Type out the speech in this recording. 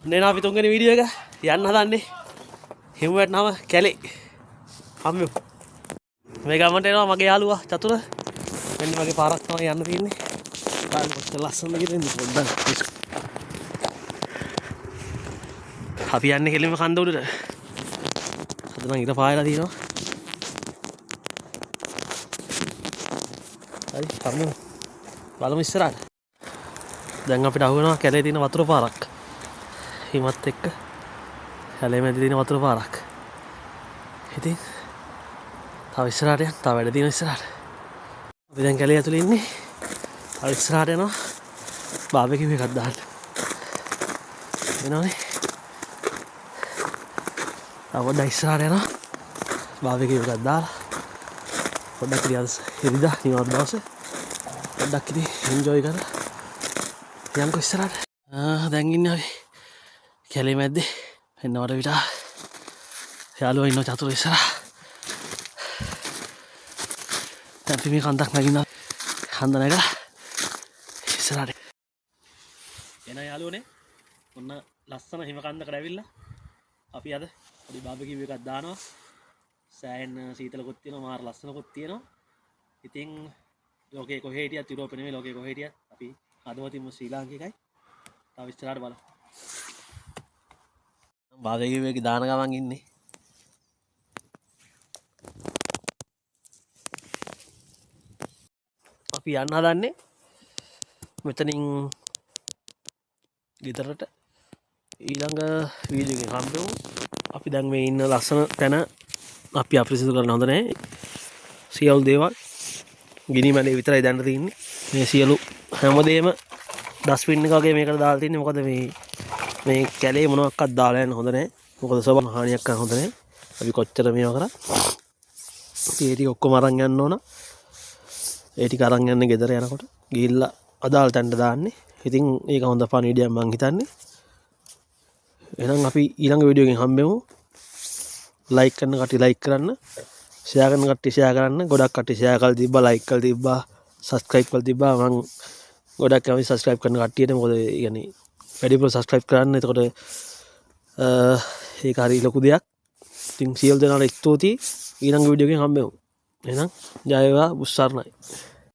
නේ අපි තුන්වෙනි වීඩියෝ එක යන්න හදන්නේ හිමුවට නම කැලේ හම්බු මේ ගමන්ට එනවා මගේ යාළුවා චතුර මෙන්න මගේ පාරක් තමයි යන්න තියෙන්නේ බලන්න කොච්චර ලස්සනද කියලා ඉන්නේ පොඩ්ඩක් අපි යන්නේ කෙලින්ම කන්ද උඩට අද නම් ඉර පායලා තියෙනවා හරි හම්බු බලමු ඉස්සරහට දැන් අපිට අහු වෙනවා කැලේ තියෙන වතුර පාරක් හිමත් එක්ක කැලේ මැද තියෙන වතුර පාරක් ඉතින් තව ඉස්සරහට යන්න තව වැඩ තියෙන ඉස්සරහට අපි දැන් කැලේ ඇතුලේ ඉන්නේ තව ඉස්සරහට යනවා බාබකියු එකක් දාන්න එනවනේ තව පොඩ්ඩක් ඉස්සරහට යනවා බාබකියු එකක් දාලා පොඩ්ඩක් ඉතින් ඉරිදා නිවාඩු දවසේ පොඩ්ඩක් ඉතින් එන්ජොයි කරලා යන්කෝ ඉස්සරහට දැන් ඉන්නේ අපි කැලේ මැද්දේ එන්න වඩ විතර යාළුවා ඉන්නවා චතුර ඉස්සරහ දැන් අපි මේ කන්දක් නැගින්න කන්ද නැගලා ඉස්සරහට එන යාළුවනේ ඔන්න ලස්සන හිම කන්දකට ඇවිල්ලා අපි අද පොඩි බාබකියු එකක් දානවා සෑහෙන සීතලකුත් තියෙනවා මාර ලස්සනකුත් තියෙනවා ඉතින් ලෝකේ කොහේ හිටියත් යුරෝපේ නෙමෙයි ලෝකේ කොහේ හිටියත් අපි හදවතින්ම ශ්‍රී ලාංකිකයි තව ඉස්සරහට බලමු බාබකියු එකේ දාන ගමන් ඉන්නේ අපි යන්න හදන්නේ මෙතනින් ගෙදරට ඊළඟ වීඩියෝ එකෙන් හම්බෙමු අපි දැන් මේ ඉන්න ලස්සන තැන අපි අපිරිසිදු කරන්න හොඳ නැහැ සියලු දේවල් ගිනි මැලේ විතරයි දැන් තියෙන්නේ මේ සියලු හැමදේම ඩස්ට්බින් එක වගේ මේකට දාලා තින්නේ මොකද මේ කැලේ මොනවාක්වත් දාලා යන්න හොඳ නැහැ මොකද සබන් හානියක් කරන්න හොඳ නැහැ අපි කොච්චර මේවා කරා ඒ ටික ඔක්කොම අරන් යන්න ඕන ඒ ටික අරන් යන්නේ ගෙදර යනකොට ගිහිල්ලා අදාළ තැනට දාන්නේ ඉතින් ඒක හොඳ පණිවිඩයක් මං හිතන්නේ එහෙනම් අපි ඊළඟ වීඩියෝ එකෙන් හම්බෙමු ලයික් කරන කට්ටිය ලයික් කරන්න ෂෙයා කරන කට්ටිය ෂෙයා කරන්න ගොඩක් කට්ටිය ෂෙයා කරලා තිබ්බා ලයික් කරලා තිබ්බා සබ්ස්ක්‍රයිබ් කරලා තිබ්බා මං ගොඩක් කැමති සබ්ස්ක්‍රයිබ් කරන කට්ටියට මොකද يعني වැඩිපුර සබ්ස්ක්‍රයිබ් කරන්න එතකොට ඒක හරි ලොකු දෙයක් ඉතින් සියලු දෙනාට ස්තුතියි ඊළඟ වීඩියෝ එකෙන් හම්බෙමු එහෙනම් ජය වේවා බුස්සාරණයි